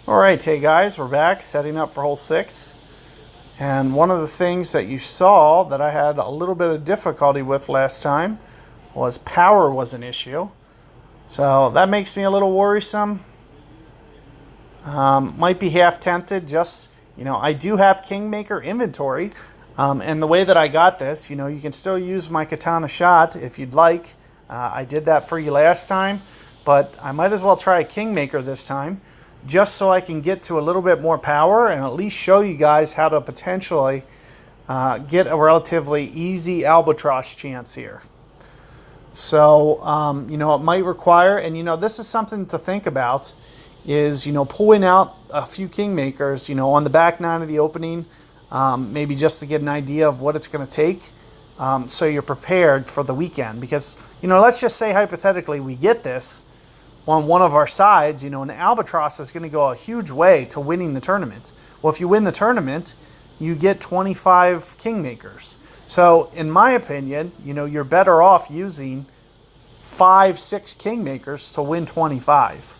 All right, hey guys, we're back setting up for hole 6. And one of the things that you saw that I had a little bit of difficulty with last time was power was an issue. So that makes me a little worrisome. Might be half tempted. I do have Kingmaker inventory. And the way that I got this, you can still use my Katana shot if you'd like. I did that for you last time, but I might as well try a Kingmaker this time, just so I can get to a little bit more power and at least show you guys how to potentially get a relatively easy albatross chance here. So, it might require, and this is something to think about, is, pulling out a few Kingmakers, on the back nine of the opening, maybe just to get an idea of what it's going to take, so you're prepared for the weekend. Because, let's just say hypothetically we get this on one of our sides, an albatross is going to go a huge way to winning the tournament. Well, if you win the tournament, you get 25 Kingmakers. So, in my opinion, you're better off using 5-6 Kingmakers to win 25.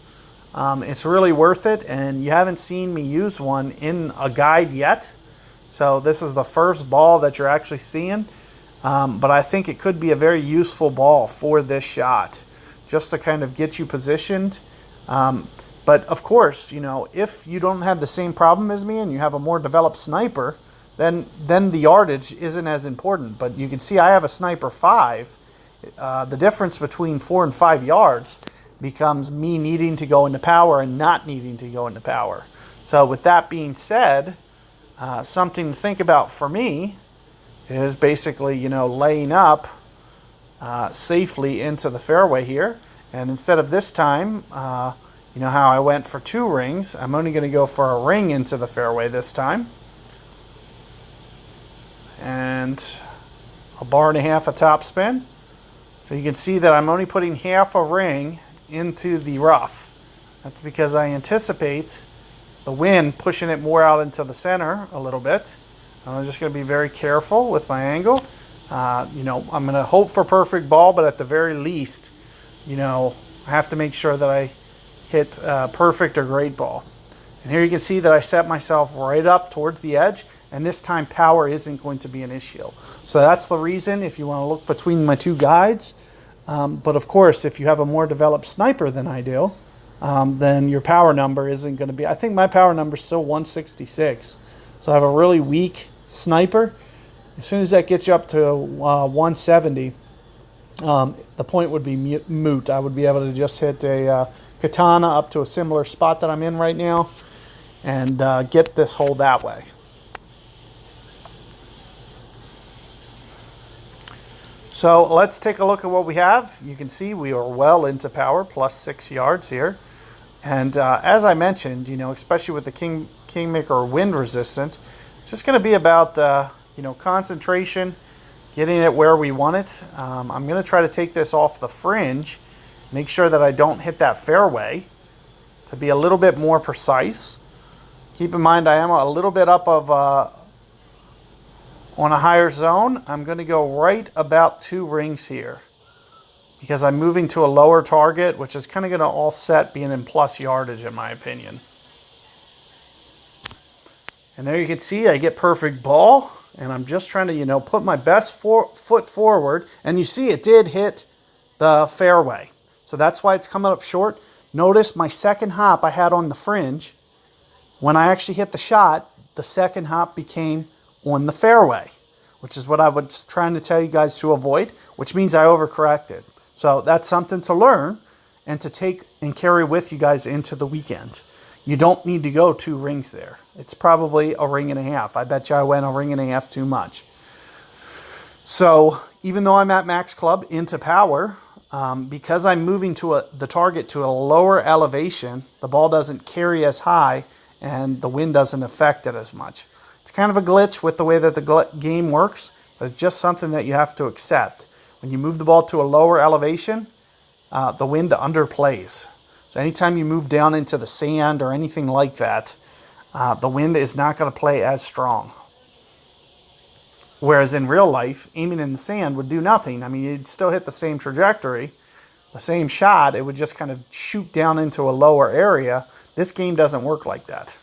It's really worth it, and you haven't seen me use one in a guide yet. So this is the first ball that you're actually seeing. But I think it could be a very useful ball for this shot, just to kind of get you positioned. But of course, if you don't have the same problem as me and you have a more developed sniper, then the yardage isn't as important. But you can see I have a sniper 5. The difference between 4 and 5 yards becomes me needing to go into power and not needing to go into power. So with that being said, something to think about for me is basically, laying up safely into the fairway here. And instead of this time, how I went for 2 rings, I'm only going to go for a ring into the fairway this time. And a bar and a half of topspin. So you can see that I'm only putting half a ring into the rough. That's because I anticipate the wind pushing it more out into the center a little bit. I'm just going to be very careful with my angle. I'm going to hope for perfect ball, but at the very least, I have to make sure that I hit perfect or great ball. And here you can see that I set myself right up towards the edge, and this time power isn't going to be an issue. So that's the reason if you want to look between my 2 guides. But of course, if you have a more developed sniper than I do, then your power number isn't going to be... I think my power number is still 166. So I have a really weak sniper. As soon as that gets you up to 170, the point would be moot. I would be able to just hit a Katana up to a similar spot that I'm in right now and get this hole that way. So let's take a look at what we have. You can see we are well into power, plus 6 yards here. And as I mentioned, especially with the Kingmaker wind resistant, it's just going to be about, concentration, getting it where we want it. I'm going to try to take this off the fringe, make sure that I don't hit that fairway to be a little bit more precise. Keep in mind I am a little bit up of on a higher zone. I'm going to go right about 2 rings here because I'm moving to a lower target, which is kind of going to offset being in plus yardage in my opinion. And there you can see I get perfect ball, and I'm just trying to, put my best foot forward, and you see it did hit the fairway. So that's why it's coming up short. Notice my second hop I had on the fringe. When I actually hit the shot, the second hop became on the fairway, which is what I was trying to tell you guys to avoid, which means I overcorrected. So that's something to learn and to take and carry with you guys into the weekend. You don't need to go 2 rings there. It's probably a ring and a half. I bet you I went a ring and a half too much. So even though I'm at max club into power, because I'm moving to the target to a lower elevation, the ball doesn't carry as high and the wind doesn't affect it as much. It's kind of a glitch with the way that the game works, but it's just something that you have to accept. When you move the ball to a lower elevation, the wind underplays. So anytime you move down into the sand or anything like that, the wind is not going to play as strong. Whereas in real life, aiming in the sand would do nothing. I mean, you'd still hit the same trajectory, the same shot. It would just kind of shoot down into a lower area. This game doesn't work like that.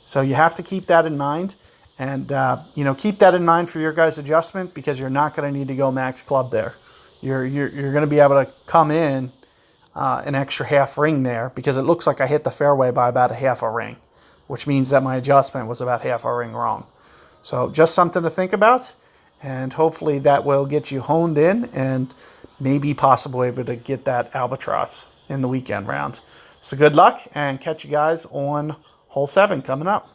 So you have to keep that in mind. And, keep that in mind for your guys' adjustment, because you're not going to need to go max club there. You're going to be able to come in an extra half ring there, because it looks like I hit the fairway by about a half a ring, which means that my adjustment was about half a ring wrong. So just something to think about, and hopefully that will get you honed in and maybe possibly able to get that albatross in the weekend round. So good luck, and catch you guys on hole 7 coming up.